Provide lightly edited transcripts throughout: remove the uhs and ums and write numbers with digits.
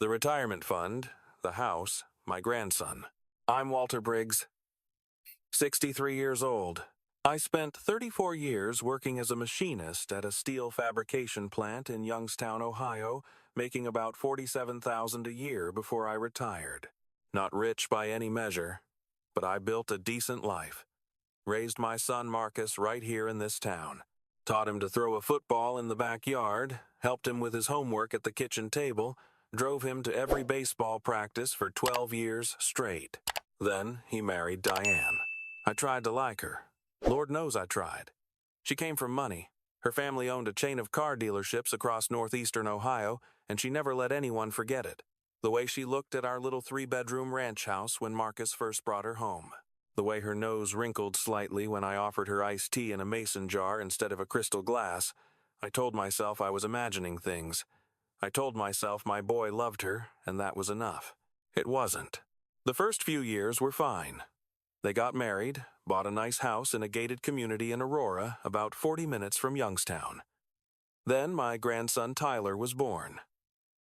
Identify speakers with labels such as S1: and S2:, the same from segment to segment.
S1: The retirement fund, the house, my grandson. I'm Walter Briggs, 63 years old. I spent 34 years working as a machinist at a steel fabrication plant in Youngstown, Ohio, making about $47,000 a year before I retired. Not rich by any measure, but I built a decent life. Raised my son Marcus right here in this town. Taught him to throw a football in the backyard, helped him with his homework at the kitchen table, drove him to every baseball practice for 12 years straight. Then he married Diane. I tried to like her. Lord knows I tried. She came from money. Her family owned a chain of car dealerships across northeastern Ohio, and she never let anyone forget it. The way she looked at our little 3-bedroom ranch house when Marcus first brought her home. The way her nose wrinkled slightly when I offered her iced tea in a mason jar instead of a crystal glass. I told myself I was imagining things. I told myself my boy loved her, and that was enough. It wasn't. The first few years were fine. They got married, bought a nice house in a gated community in Aurora, about 40 minutes from Youngstown. Then my grandson Tyler was born,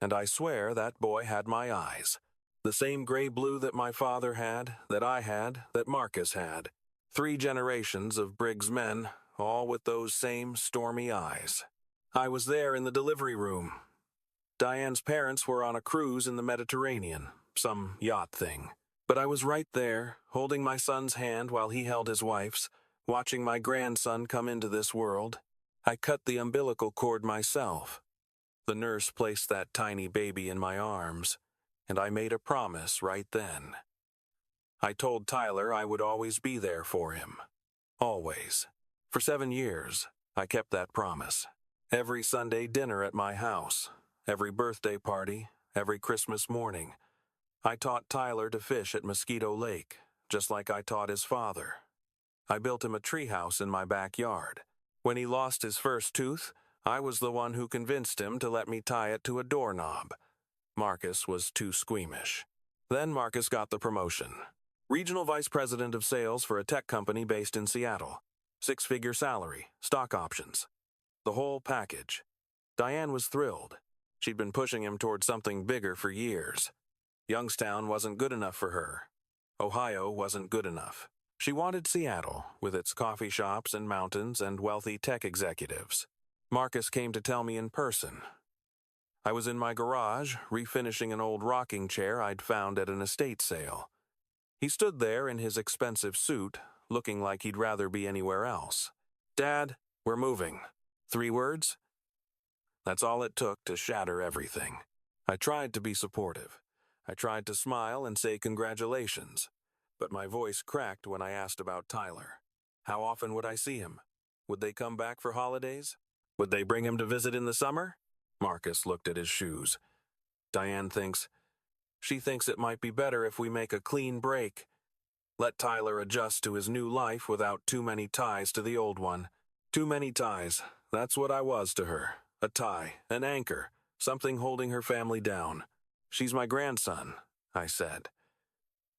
S1: and I swear that boy had my eyes. The same gray-blue that my father had, that Marcus had. 3 generations of Briggs men, all with those same stormy eyes. I was there in the delivery room. Diane's parents were on a cruise in the Mediterranean, some yacht thing. But I was right there, holding my son's hand while he held his wife's, watching my grandson come into this world. I cut the umbilical cord myself. The nurse placed that tiny baby in my arms, and I made a promise right then. I told Tyler I would always be there for him. Always. For 7 years, I kept that promise. Every Sunday dinner at my house, every birthday party, every Christmas morning. I taught Tyler to fish at Mosquito Lake, just like I taught his father. I built him a treehouse in my backyard. When he lost his first tooth, I was the one who convinced him to let me tie it to a doorknob. Marcus was too squeamish. Then Marcus got the promotion. Regional Vice President of Sales for a tech company based in Seattle. 6-figure salary, stock options. The whole package. Diane was thrilled. She'd been pushing him toward something bigger for years. Youngstown wasn't good enough for her. Ohio wasn't good enough. She wanted Seattle, with its coffee shops and mountains and wealthy tech executives. Marcus came to tell me in person. I was in my garage, refinishing an old rocking chair I'd found at an estate sale. He stood there in his expensive suit, looking like he'd rather be anywhere else. "Dad, we're moving." 3 words? That's all it took to shatter everything. I tried to be supportive. I tried to smile and say congratulations, but my voice cracked when I asked about Tyler. How often would I see him? Would they come back for holidays? Would they bring him to visit in the summer? Marcus looked at his shoes. Diane thinks it might be better if we make a clean break. Let Tyler adjust to his new life without too many ties to the old one. Too many ties. That's what I was to her. A tie, an anchor, something holding her family down. "She's my grandson," I said.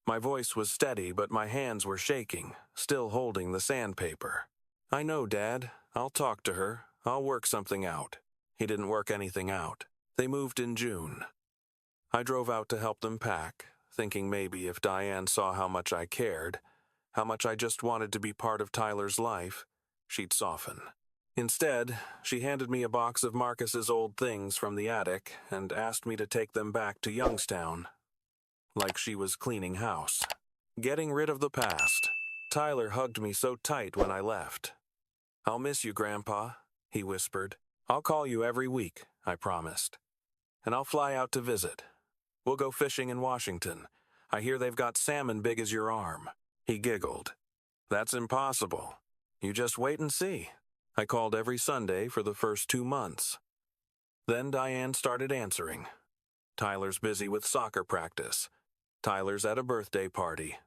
S1: My voice was steady, but my hands were shaking, still holding the sandpaper. "I know, Dad. I'll talk to her. I'll work something out." He didn't work anything out. They moved in June. I drove out to help them pack, thinking maybe if Diane saw how much I cared, how much I just wanted to be part of Tyler's life, she'd soften. Instead, she handed me a box of Marcus's old things from the attic and asked me to take them back to Youngstown, like she was cleaning house. Getting rid of the past. Tyler hugged me so tight when I left. "I'll miss you, Grandpa," he whispered. "I'll call you every week," I promised. "And I'll fly out to visit. We'll go fishing in Washington. I hear they've got salmon big as your arm." He giggled. "That's impossible. You just wait and see." I called every Sunday for the first 2 months. Then Diane started answering. Tyler's busy with soccer practice. Tyler's at a birthday party.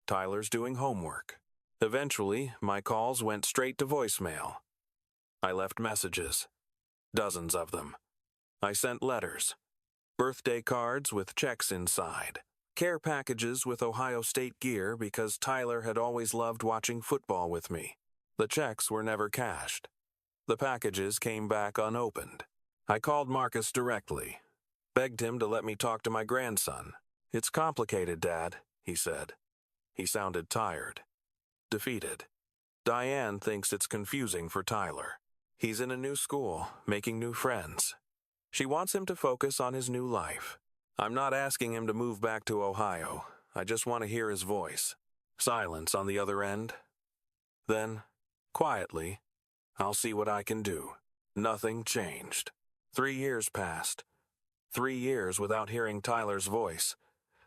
S1: Tyler's doing homework. Eventually, my calls went straight to voicemail. I left messages. Dozens of them. I sent letters. Birthday cards with checks inside. Care packages with Ohio State gear because Tyler had always loved watching football with me. The checks were never cashed. The packages came back unopened. I called Marcus directly. Begged him to let me talk to my grandson. "It's complicated, Dad," he said. He sounded tired, defeated. Diane thinks it's confusing for Tyler. He's in a new school, making new friends. She wants him to focus on his new life. I'm not asking him to move back to Ohio. I just want to hear his voice. Silence on the other end. Then, quietly, "I'll see what I can do." Nothing changed. 3 years passed. 3 years without hearing Tyler's voice.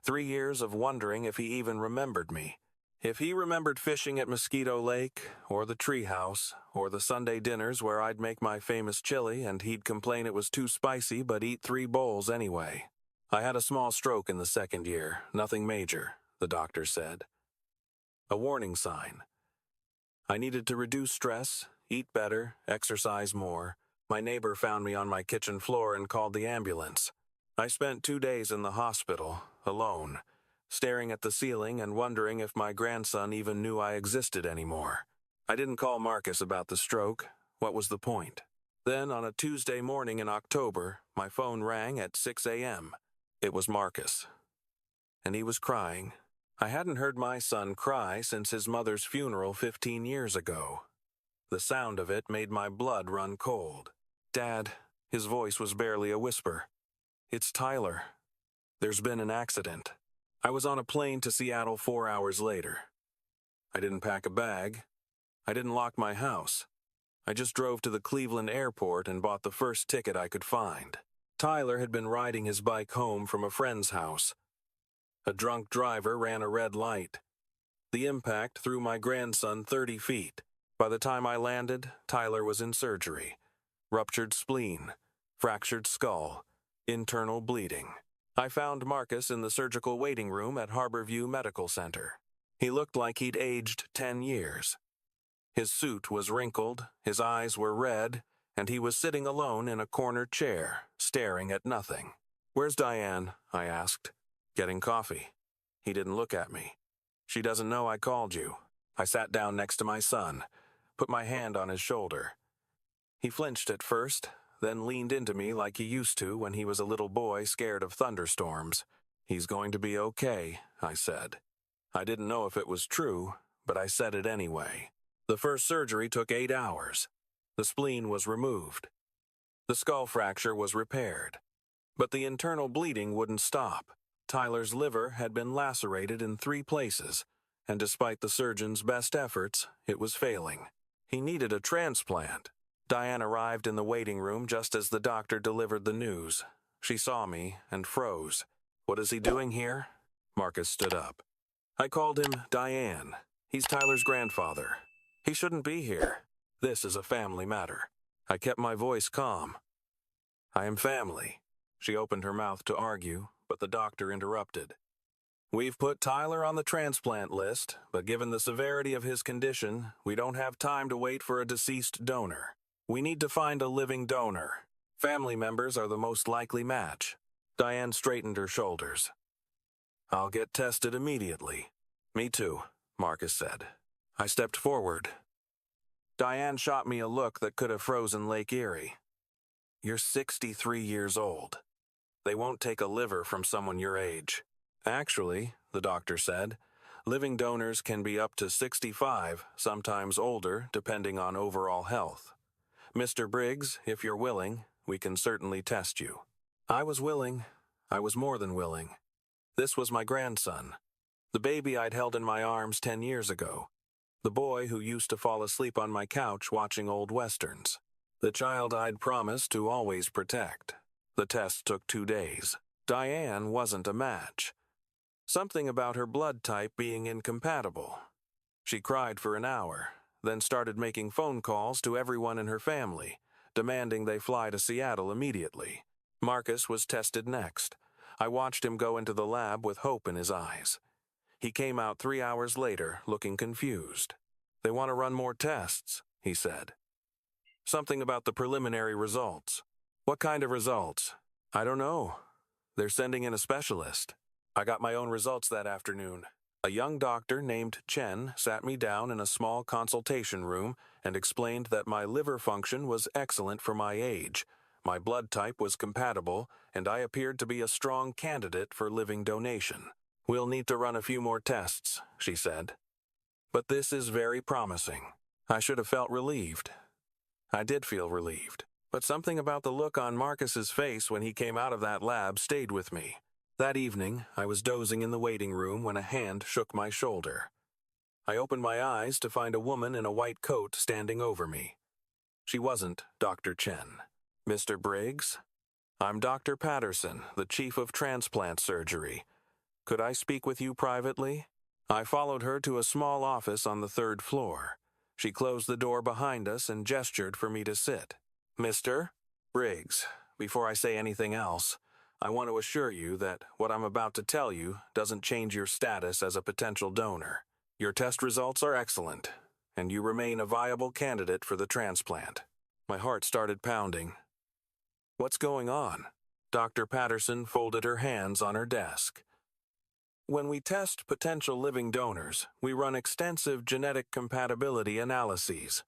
S1: 3 years of wondering if he even remembered me. If he remembered fishing at Mosquito Lake, or the treehouse, or the Sunday dinners where I'd make my famous chili and he'd complain it was too spicy but eat 3 bowls anyway. I had a small stroke in the 2nd year, nothing major, the doctor said. A warning sign. I needed to reduce stress, eat better, exercise more. My neighbor found me on my kitchen floor and called the ambulance. I spent 2 days in the hospital, alone, staring at the ceiling and wondering if my grandson even knew I existed anymore. I didn't call Marcus about the stroke. What was the point? Then, on a Tuesday morning in October, my phone rang at 6 a.m. It was Marcus. And he was crying. I hadn't heard my son cry since his mother's funeral 15 years ago. The sound of it made my blood run cold. "Dad," his voice was barely a whisper. "It's Tyler. There's been an accident." I was on a plane to Seattle 4 hours later. I didn't pack a bag. I didn't lock my house. I just drove to the Cleveland airport and bought the first ticket I could find. Tyler had been riding his bike home from a friend's house. A drunk driver ran a red light. The impact threw my grandson 30 feet. By the time I landed, Tyler was in surgery. Ruptured spleen, fractured skull, internal bleeding. I found Marcus in the surgical waiting room at Harborview Medical Center. He looked like he'd aged 10 years. His suit was wrinkled, his eyes were red, and he was sitting alone in a corner chair, staring at nothing. "Where's Diane?" I asked. "Getting coffee." He didn't look at me. "She doesn't know I called you." I sat down next to my son, put my hand on his shoulder. He flinched at first, then leaned into me like he used to when he was a little boy scared of thunderstorms. "He's going to be okay," I said. I didn't know if it was true, but I said it anyway. The first surgery took 8 hours. The spleen was removed. The skull fracture was repaired. But the internal bleeding wouldn't stop. Tyler's liver had been lacerated in 3 places, and despite the surgeon's best efforts, it was failing. He needed a transplant. Diane arrived in the waiting room just as the doctor delivered the news. She saw me and froze. "What is he doing here?" Marcus stood up. "I called him Diane. He's Tyler's grandfather. He shouldn't be here. This is a family matter." I kept my voice calm. "I am family." She opened her mouth to argue, but the doctor interrupted. "We've put Tyler on the transplant list, but given the severity of his condition, we don't have time to wait for a deceased donor. We need to find a living donor. Family members are the most likely match." Diane straightened her shoulders. "I'll get tested immediately." "Me too," Marcus said. I stepped forward. Diane shot me a look that could have frozen Lake Erie. "You're 63 years old. They won't take a liver from someone your age." "Actually," the doctor said, "living donors can be up to 65, sometimes older, depending on overall health. Mr. Briggs, if you're willing, we can certainly test you." I was willing. I was more than willing. This was my grandson. The baby I'd held in my arms 10 years ago. The boy who used to fall asleep on my couch watching old westerns. The child I'd promised to always protect. The test took 2 days. Diane wasn't a match. Something about her blood type being incompatible. She cried for an hour, then started making phone calls to everyone in her family, demanding they fly to Seattle immediately. Marcus was tested next. I watched him go into the lab with hope in his eyes. He came out 3 hours later, looking confused. "They want to run more tests," he said. "Something about the preliminary results." "What kind of results?" "I don't know. They're sending in a specialist." I got my own results that afternoon. A young doctor named Chen sat me down in a small consultation room and explained that my liver function was excellent for my age. My blood type was compatible, and I appeared to be a strong candidate for living donation. "We'll need to run a few more tests," she said. "But this is very promising." I should have felt relieved. I did feel relieved. But something about the look on Marcus's face when he came out of that lab stayed with me. That evening, I was dozing in the waiting room when a hand shook my shoulder. I opened my eyes to find a woman in a white coat standing over me. She wasn't Dr. Chen. "Mr. Briggs? I'm Dr. Patterson, the chief of transplant surgery. Could I speak with you privately?" I followed her to a small office on the 3rd floor. She closed the door behind us and gestured for me to sit. "Mr. Briggs, before I say anything else, I want to assure you that what I'm about to tell you doesn't change your status as a potential donor. Your test results are excellent, and you remain a viable candidate for the transplant." My heart started pounding. "What's going on?" Dr. Patterson folded her hands on her desk. "When we test potential living donors, we run extensive genetic compatibility analyses.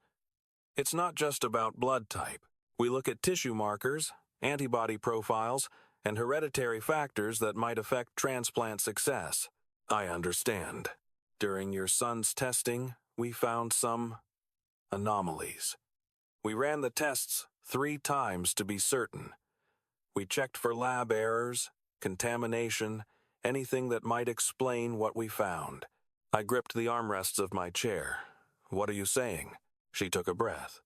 S1: It's not just about blood type. We look at tissue markers, antibody profiles, and hereditary factors that might affect transplant success." "I understand. During your son's testing, we found some anomalies. We ran the tests 3 times to be certain. We checked for lab errors, contamination, anything that might explain what we found." I gripped the armrests of my chair. "What are you saying?" She took a breath.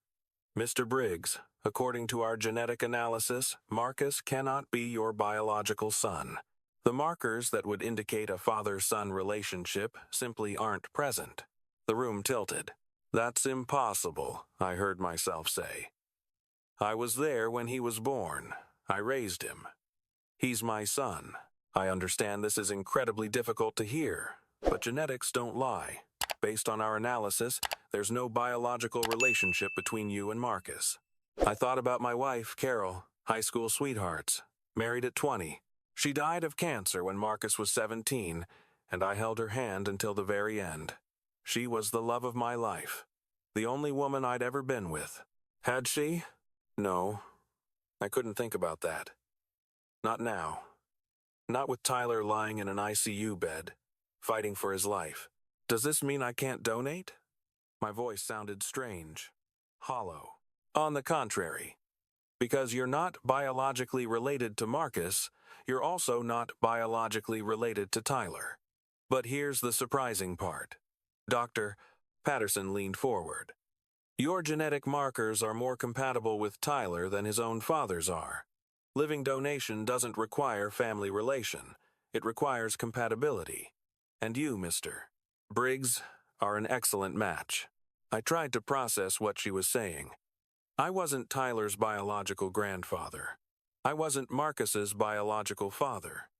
S1: "Mr. Briggs, according to our genetic analysis, Marcus cannot be your biological son. The markers that would indicate a father-son relationship simply aren't present." The room tilted. "That's impossible," I heard myself say. "I was there when he was born. I raised him. He's my son. I understand this is incredibly difficult to hear, but genetics don't lie. Based on our analysis, there's no biological relationship between you and Marcus." I thought about my wife, Carol, high school sweethearts, married at 20. She died of cancer when Marcus was 17, and I held her hand until the very end. She was the love of my life, the only woman I'd ever been with. Had she? No. I couldn't think about that. Not now. Not with Tyler lying in an ICU bed, fighting for his life. "Does this mean I can't donate?" My voice sounded strange, hollow. "On the contrary. Because you're not biologically related to Marcus, you're also not biologically related to Tyler. But here's the surprising part." Dr. Patterson leaned forward. "Your genetic markers are more compatible with Tyler than his own father's are. Living donation doesn't require family relation. It requires compatibility. And you, Mr. Briggs, are an excellent match." I tried to process what she was saying. I wasn't Tyler's biological grandfather. I wasn't Marcus's biological father.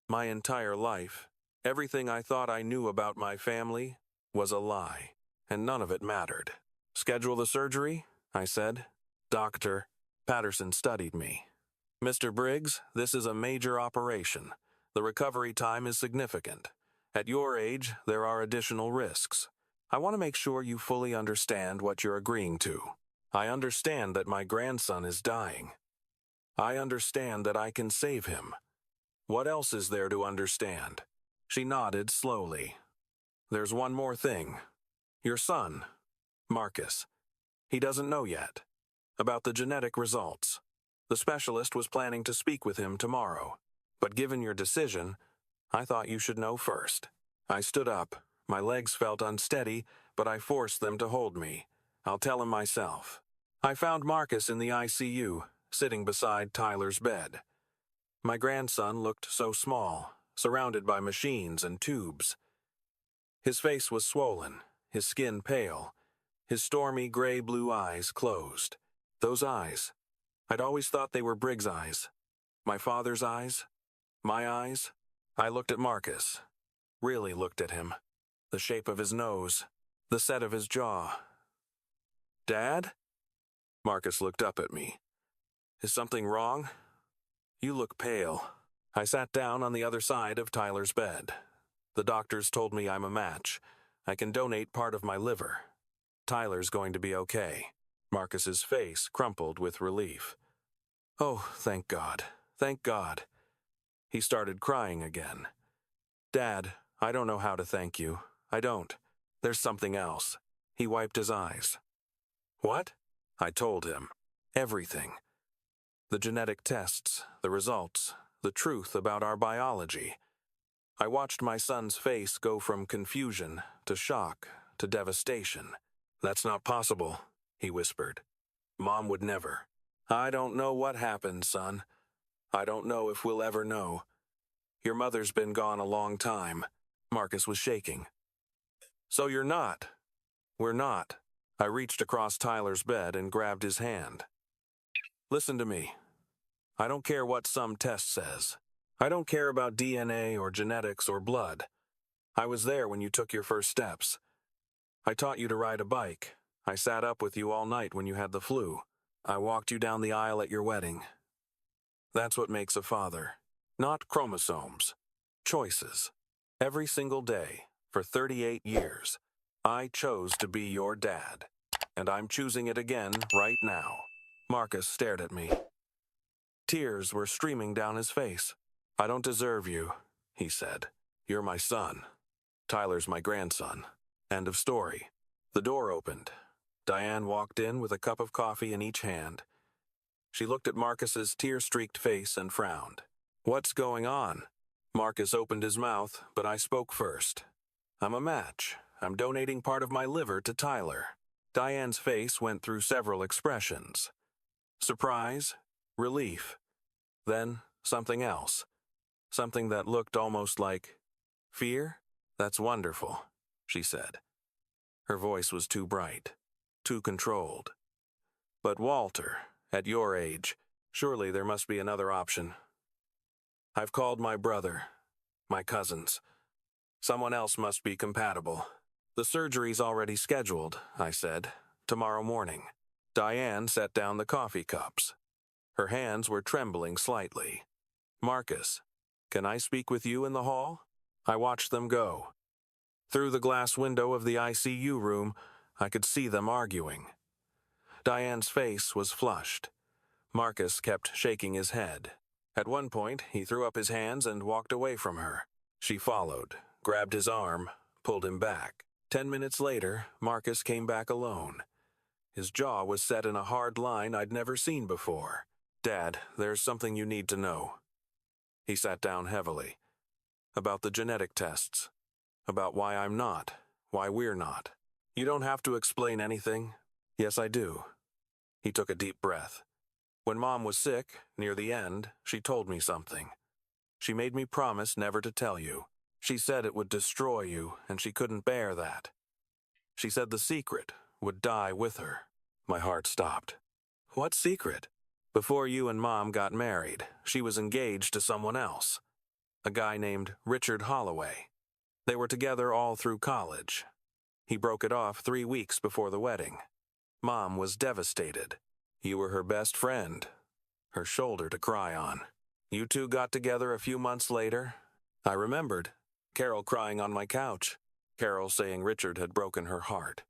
S1: My entire life, everything I thought I knew about my family, was a lie, and none of it mattered. "Schedule the surgery?" I said. Dr. Patterson studied me. "Mr. Briggs, this is a major operation. The recovery time is significant. At your age, there are additional risks. I want to make sure you fully understand what you're agreeing to. I understand that my grandson is dying. I understand that I can save him. What else is there to understand?" She nodded slowly. "There's one more thing. Your son, Marcus. He doesn't know yet about the genetic results. The specialist was planning to speak with him tomorrow. But given your decision, I thought you should know first." I stood up. My legs felt unsteady, but I forced them to hold me. "I'll tell him myself." I found Marcus in the ICU, sitting beside Tyler's bed. My grandson looked so small, surrounded by machines and tubes. His face was swollen, his skin pale, his stormy gray-blue eyes closed. Those eyes. I'd always thought they were Briggs' eyes. My father's eyes? My eyes? I looked at Marcus. Really looked at him. The shape of his nose. The set of his jaw. "Dad?" Marcus looked up at me. "Is something wrong? You look pale." I sat down on the other side of Tyler's bed. "The doctors told me I'm a match. I can donate part of my liver. Tyler's going to be okay." Marcus's face crumpled with relief. Oh, thank God. Thank God. He started crying again. Dad, I don't know how to thank you. I don't. There's something else. He wiped his eyes. What? I told him. Everything. The genetic tests, the results, the truth about our biology. I watched my son's face go from confusion to shock to devastation. That's not possible, he whispered. Mom would never. I don't know what happened, son. I don't know if we'll ever know. Your mother's been gone a long time. Marcus was shaking. So you're not. We're not. I reached across Tyler's bed and grabbed his hand. Listen to me. I don't care what some test says. I don't care about DNA or genetics or blood. I was there when you took your first steps. I taught you to ride a bike. I sat up with you all night when you had the flu. I walked you down the aisle at your wedding. That's what makes a father. Not chromosomes. Choices. Every single day, for 38 years, I chose to be your dad. And I'm choosing it again right now. Marcus stared at me. Tears were streaming down his face. I don't deserve you, he said. You're my son. Tyler's my grandson. End of story. The door opened. Diane walked in with a cup of coffee in each hand. She looked at Marcus's tear-streaked face and frowned. What's going on? Marcus opened his mouth, but I spoke first. I'm a match. I'm donating part of my liver to Tyler. Diane's face went through several expressions. Surprise, relief, then something else. Something that looked almost like fear? That's wonderful, she said. Her voice was too bright, too controlled. But Walter, at your age, surely there must be another option. I've called my brother, my cousins. Someone else must be compatible. The surgery's already scheduled, I said, tomorrow morning. Diane set down the coffee cups. Her hands were trembling slightly. Marcus, can I speak with you in the hall? I watched them go. Through the glass window of the ICU room, I could see them arguing. Diane's face was flushed. Marcus kept shaking his head. At one point, he threw up his hands and walked away from her. She followed, grabbed his arm, pulled him back. 10 minutes later, Marcus came back alone. His jaw was set in a hard line I'd never seen before. Dad, there's something you need to know. He sat down heavily. About the genetic tests. About why I'm not. Why we're not. You don't have to explain anything. Yes, I do. He took a deep breath. When Mom was sick, near the end, she told me something. She made me promise never to tell you. She said it would destroy you, and she couldn't bear that. She said the secret would die with her. My heart stopped. What secret? Before you and Mom got married, she was engaged to someone else. A guy named Richard Holloway. They were together all through college. He broke it off 3 weeks before the wedding. Mom was devastated. You were her best friend, her shoulder to cry on. You two got together a few months later. I remembered. Carol crying on my couch. Carol saying Richard had broken her heart.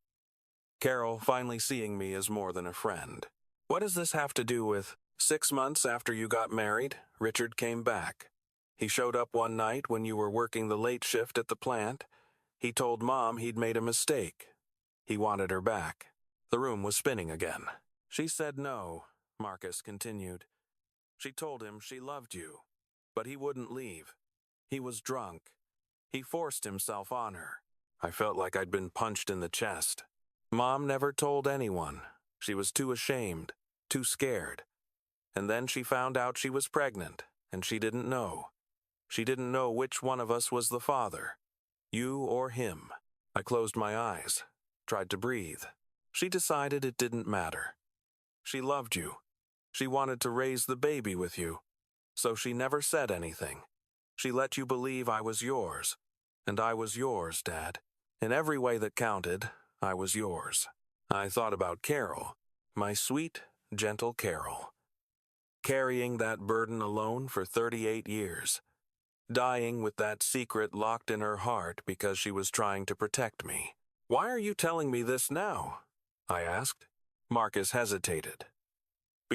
S1: Carol finally seeing me as more than a friend. What does this have to do with 6 months after you got married, Richard came back? He showed up one night when you were working the late shift at the plant. He told Mom he'd made a mistake. He wanted her back. The room was spinning again. She said no, Marcus continued. She told him she loved you, but he wouldn't leave. He was drunk. He forced himself on her. I felt like I'd been punched in the chest. Mom never told anyone. She was too ashamed, too scared. And then she found out she was pregnant, and she didn't know. She didn't know which one of us was the father, you or him. I closed my eyes, tried to breathe. She decided it didn't matter. She loved you. She wanted to raise the baby with you. So she never said anything. She let you believe I was yours. And I was yours, Dad. In every way that counted, I was yours. I thought about Carol, my sweet, gentle Carol. Carrying that burden alone for 38 years. Dying with that secret locked in her heart because she was trying to protect me. Why are you telling me this now? I asked. Marcus hesitated.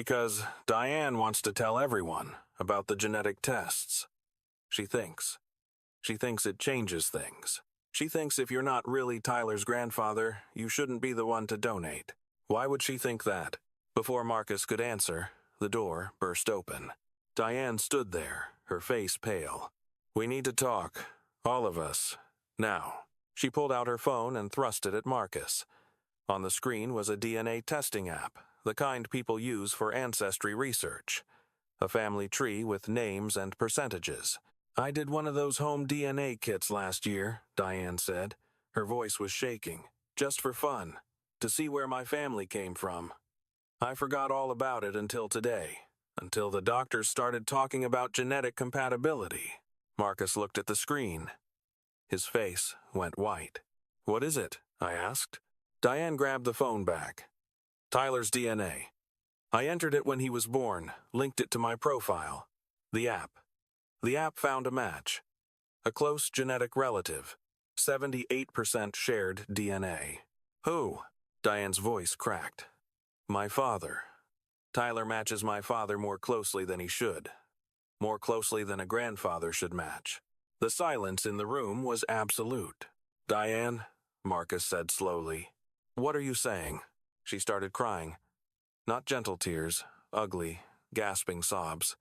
S1: Because Diane wants to tell everyone about the genetic tests. She thinks. She thinks it changes things. She thinks if you're not really Tyler's grandfather, you shouldn't be the one to donate. Why would she think that? Before Marcus could answer, the door burst open. Diane stood there, her face pale. "We need to talk. All of us. Now." She pulled out her phone and thrust it at Marcus. On the screen was a DNA testing app, the kind people use for ancestry research. A family tree with names and percentages. "I did one of those home DNA kits last year," Diane said. Her voice was shaking. "Just for fun, to see where my family came from. I forgot all about it until today, until the doctors started talking about genetic compatibility." Marcus looked at the screen. His face went white. "What is it?" I asked. Diane grabbed the phone back. "Tyler's DNA. I entered it when he was born, linked it to my profile. The app. The app found a match. A close genetic relative. 78% shared DNA." "Who?" Diane's voice cracked. "My father. Tyler matches my father more closely than he should. More closely than a grandfather should match." The silence in the room was absolute. "Diane," Marcus said slowly, "what are you saying?" She started crying. Not gentle tears, ugly, gasping sobs.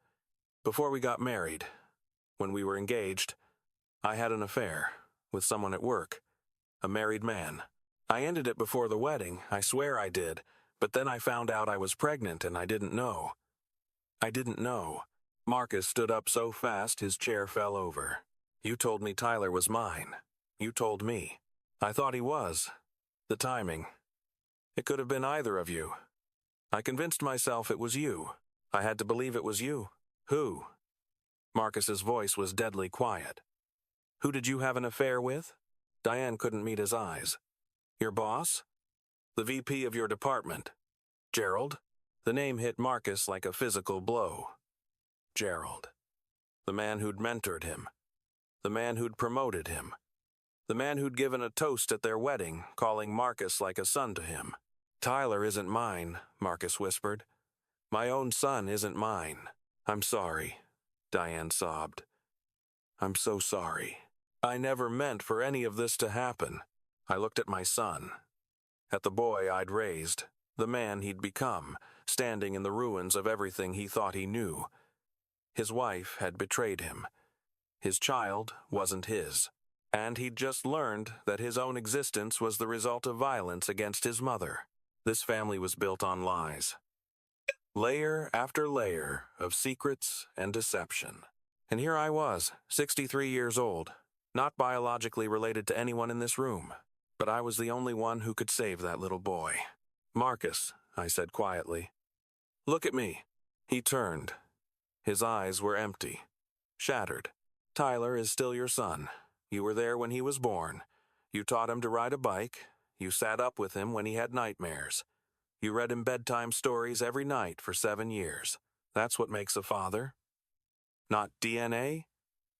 S1: "Before we got married, when we were engaged, I had an affair with someone at work, a married man. I ended it before the wedding, I swear I did, but then I found out I was pregnant and I didn't know. I didn't know." Marcus stood up so fast his chair fell over. "You told me Tyler was mine. You told me. I thought he was. The timing. It could have been either of you. I convinced myself it was you. I had to believe it was you. Who?" Marcus's voice was deadly quiet. "Who did you have an affair with?" Diane couldn't meet his eyes. "Your boss? The VP of your department? Gerald?" The name hit Marcus like a physical blow. Gerald. The man who'd mentored him. The man who'd promoted him. The man who'd given a toast at their wedding, calling Marcus like a son to him. "Tyler isn't mine," Marcus whispered. "My own son isn't mine. I'm sorry," Diane sobbed. "I'm so sorry. I never meant for any of this to happen." I looked at my son, at the boy I'd raised, the man he'd become, standing in the ruins of everything he thought he knew. His wife had betrayed him. His child wasn't his. And he'd just learned that his own existence was the result of violence against his mother. This family was built on lies. Layer after layer of secrets and deception. And here I was, 63 years old, not biologically related to anyone in this room, but I was the only one who could save that little boy. "Marcus," I said quietly, "look at me." He turned. His eyes were empty, shattered. "Tyler is still your son. You were there when he was born. You taught him to ride a bike. You sat up with him when he had nightmares. You read him bedtime stories every night for 7 years. That's what makes a father. Not DNA,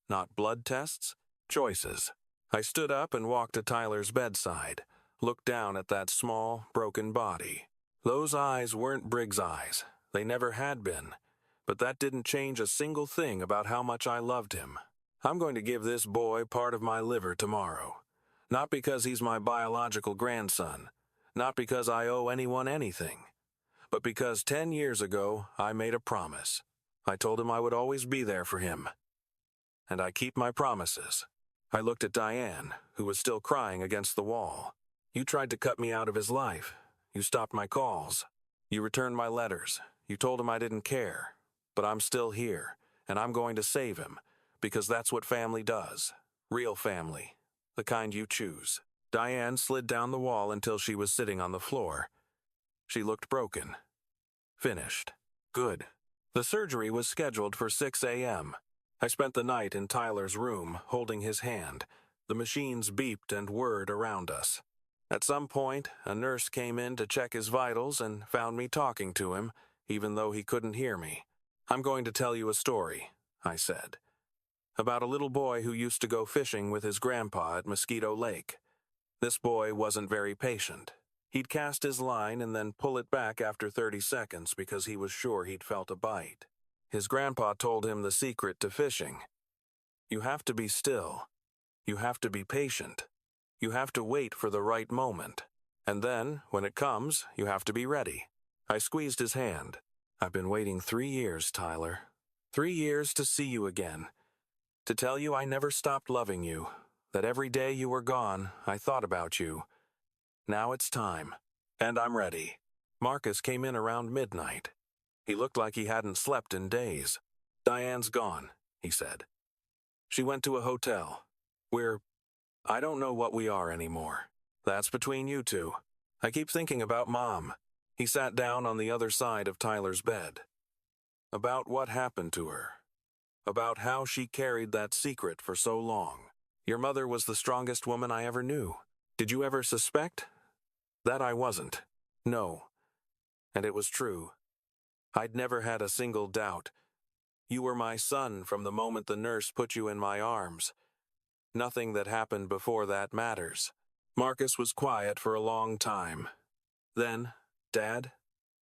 S1: not blood tests, choices." I stood up and walked to Tyler's bedside, looked down at that small, broken body. Those eyes weren't Briggs' eyes. They never had been. But that didn't change a single thing about how much I loved him. I'm going to give this boy part of my liver tomorrow. Not because he's my biological grandson. Not because I owe anyone anything. But because 10 years ago, I made a promise. I told him I would always be there for him. And I keep my promises. I looked at Diane, who was still crying against the wall. "You tried to cut me out of his life. You stopped my calls. You returned my letters. You told him I didn't care. But I'm still here, and I'm going to save him, because that's what family does. Real family. The kind you choose." Diane slid down the wall until she was sitting on the floor. She looked broken. Finished. Good. The surgery was scheduled for 6 a.m. I spent the night in Tyler's room, holding his hand. The machines beeped and whirred around us. At some point, a nurse came in to check his vitals and found me talking to him, even though he couldn't hear me. "I'm going to tell you a story," I said, "about a little boy who used to go fishing with his grandpa at Mosquito Lake. This boy wasn't very patient. He'd cast his line and then pull it back after 30 seconds because he was sure he'd felt a bite. His grandpa told him the secret to fishing. You have to be still. You have to be patient. You have to wait for the right moment. And then, when it comes, you have to be ready. I squeezed his hand. I've been waiting 3 years, Tyler. 3 years to see you again. To tell you I never stopped loving you. That every day you were gone, I thought about you. Now it's time. And I'm ready. Marcus came in around midnight. He looked like he hadn't slept in days. Diane's gone, he said. She went to a hotel. I don't know what we are anymore. That's between you two. I keep thinking about Mom. He sat down on the other side of Tyler's bed. About what happened to her. About how she carried that secret for so long. Your mother was the strongest woman I ever knew. Did you ever suspect? That I wasn't. No. And it was true. I'd never had a single doubt. You were my son from the moment the nurse put you in my arms. Nothing that happened before that matters. Marcus was quiet for a long time. Then, Dad,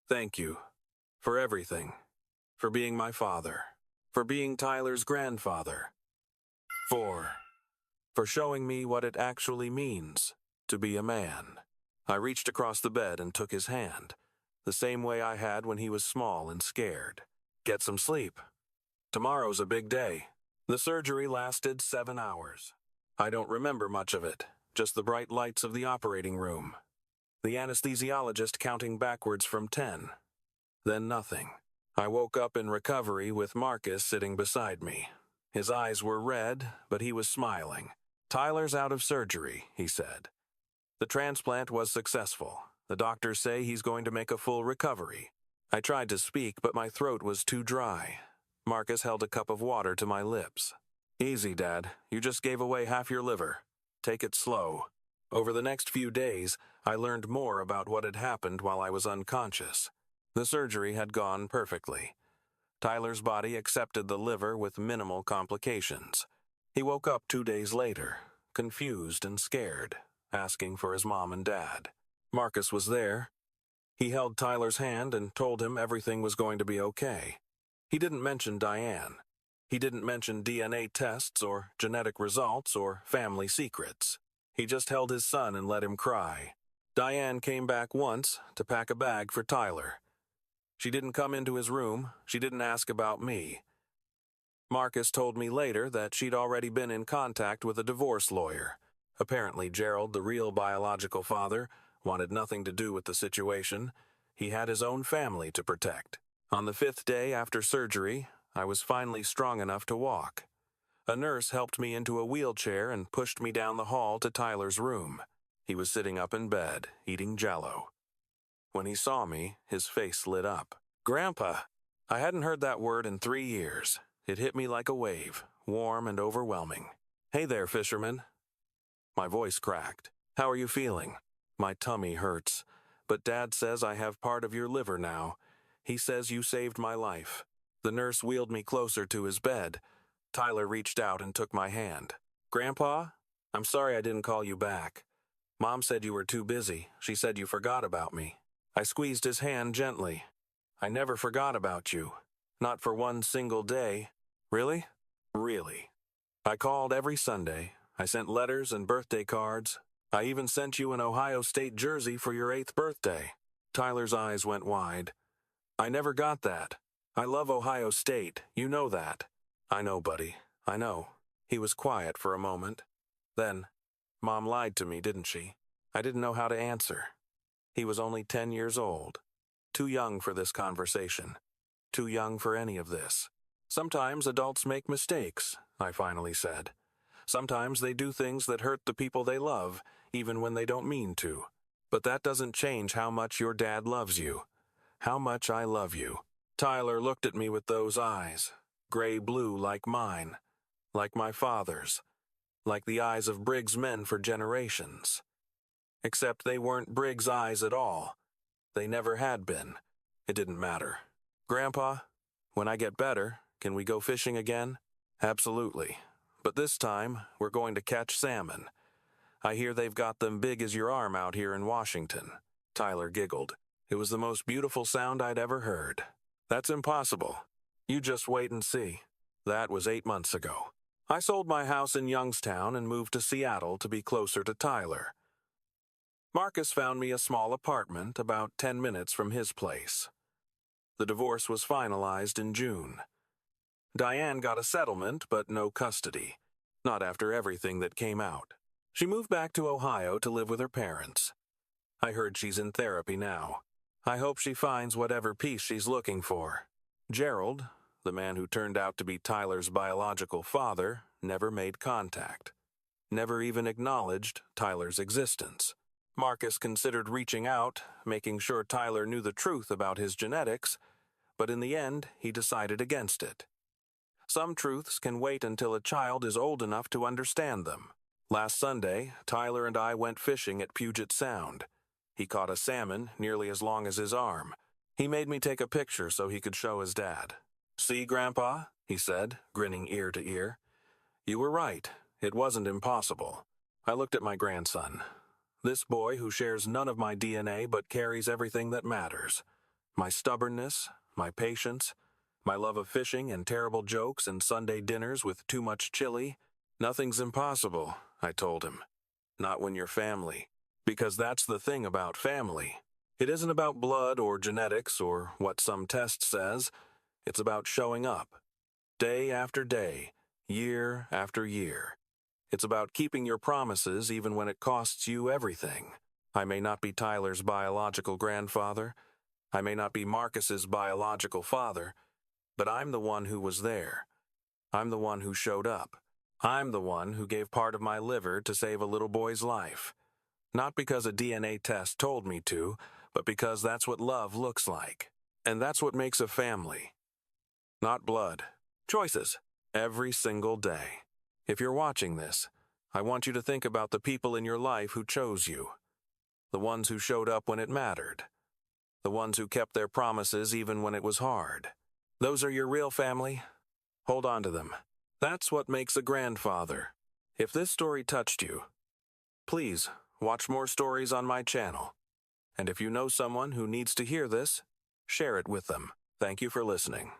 S1: thank you. For everything. For being my father. For being Tyler's grandfather. For showing me what it actually means to be a man. I reached across the bed and took his hand, the same way I had when he was small and scared. Get some sleep. Tomorrow's a big day. The surgery lasted 7 hours. I don't remember much of it, just the bright lights of the operating room. The anesthesiologist counting backwards from 10. Then nothing. I woke up in recovery with Marcus sitting beside me. His eyes were red, but he was smiling. Tyler's out of surgery, he said. The transplant was successful. The doctors say he's going to make a full recovery. I tried to speak, but my throat was too dry. Marcus held a cup of water to my lips. Easy, Dad. You just gave away half your liver. Take it slow. Over the next few days, I learned more about what had happened while I was unconscious. The surgery had gone perfectly. Tyler's body accepted the liver with minimal complications. He woke up 2 days later, confused and scared, asking for his mom and dad. Marcus was there. He held Tyler's hand and told him everything was going to be okay. He didn't mention Diane. He didn't mention DNA tests or genetic results or family secrets. He just held his son and let him cry. Diane came back once to pack a bag for Tyler. She didn't come into his room. She didn't ask about me. Marcus told me later that she'd already been in contact with a divorce lawyer. Apparently Gerald, the real biological father, wanted nothing to do with the situation. He had his own family to protect. On the 5th day after surgery, I was finally strong enough to walk. A nurse helped me into a wheelchair and pushed me down the hall to Tyler's room. He was sitting up in bed, eating Jell-O. When he saw me, his face lit up. Grandpa! I hadn't heard that word in 3 years. It hit me like a wave, warm and overwhelming. Hey there, fisherman. My voice cracked. How are you feeling? My tummy hurts, but Dad says I have part of your liver now. He says you saved my life. The nurse wheeled me closer to his bed. Tyler reached out and took my hand. Grandpa, I'm sorry I didn't call you back. Mom said you were too busy. She said you forgot about me. I squeezed his hand gently. I never forgot about you. Not for one single day. Really? Really. I called every Sunday. I sent letters and birthday cards. I even sent you an Ohio State jersey for your 8th birthday. Tyler's eyes went wide. I never got that. I love Ohio State. You know that. I know, buddy. I know. He was quiet for a moment. Then, Mom lied to me, didn't she? I didn't know how to answer. He was only 10 years old. Too young for this conversation. Too young for any of this. Sometimes adults make mistakes, I finally said. Sometimes they do things that hurt the people they love, even when they don't mean to. But that doesn't change how much your dad loves you. How much I love you. Tyler looked at me with those eyes, gray-blue like mine, like my father's, like the eyes of Briggs men for generations. Except they weren't Briggs' eyes at all. They never had been. It didn't matter. Grandpa, when I get better, can we go fishing again? Absolutely. But this time, we're going to catch salmon. I hear they've got them big as your arm out here in Washington. Tyler giggled. It was the most beautiful sound I'd ever heard. That's impossible. You just wait and see. That was 8 months ago. I sold my house in Youngstown and moved to Seattle to be closer to Tyler. Marcus found me a small apartment about 10 minutes from his place. The divorce was finalized in June. Diane got a settlement, but no custody. Not after everything that came out. She moved back to Ohio to live with her parents. I heard she's in therapy now. I hope she finds whatever peace she's looking for. Gerald, the man who turned out to be Tyler's biological father, never made contact. Never even acknowledged Tyler's existence. Marcus considered reaching out, making sure Tyler knew the truth about his genetics, but in the end, he decided against it. Some truths can wait until a child is old enough to understand them. Last Sunday, Tyler and I went fishing at Puget Sound. He caught a salmon nearly as long as his arm. He made me take a picture so he could show his dad. "See, Grandpa?" he said, grinning ear to ear. "You were right. It wasn't impossible." I looked at my grandson. This boy who shares none of my DNA but carries everything that matters. My stubbornness, my patience, my love of fishing and terrible jokes and Sunday dinners with too much chili. Nothing's impossible, I told him. Not when you're family. Because that's the thing about family. It isn't about blood or genetics or what some test says. It's about showing up. Day after day, year after year. It's about keeping your promises even when it costs you everything. I may not be Tyler's biological grandfather. I may not be Marcus's biological father. But I'm the one who was there. I'm the one who showed up. I'm the one who gave part of my liver to save a little boy's life. Not because a DNA test told me to, but because that's what love looks like. And that's what makes a family. Not blood. Choices. Every single day. If you're watching this, I want you to think about the people in your life who chose you. The ones who showed up when it mattered. The ones who kept their promises even when it was hard. Those are your real family. Hold on to them. That's what makes a grandfather. If this story touched you, please watch more stories on my channel. And if you know someone who needs to hear this, share it with them. Thank you for listening.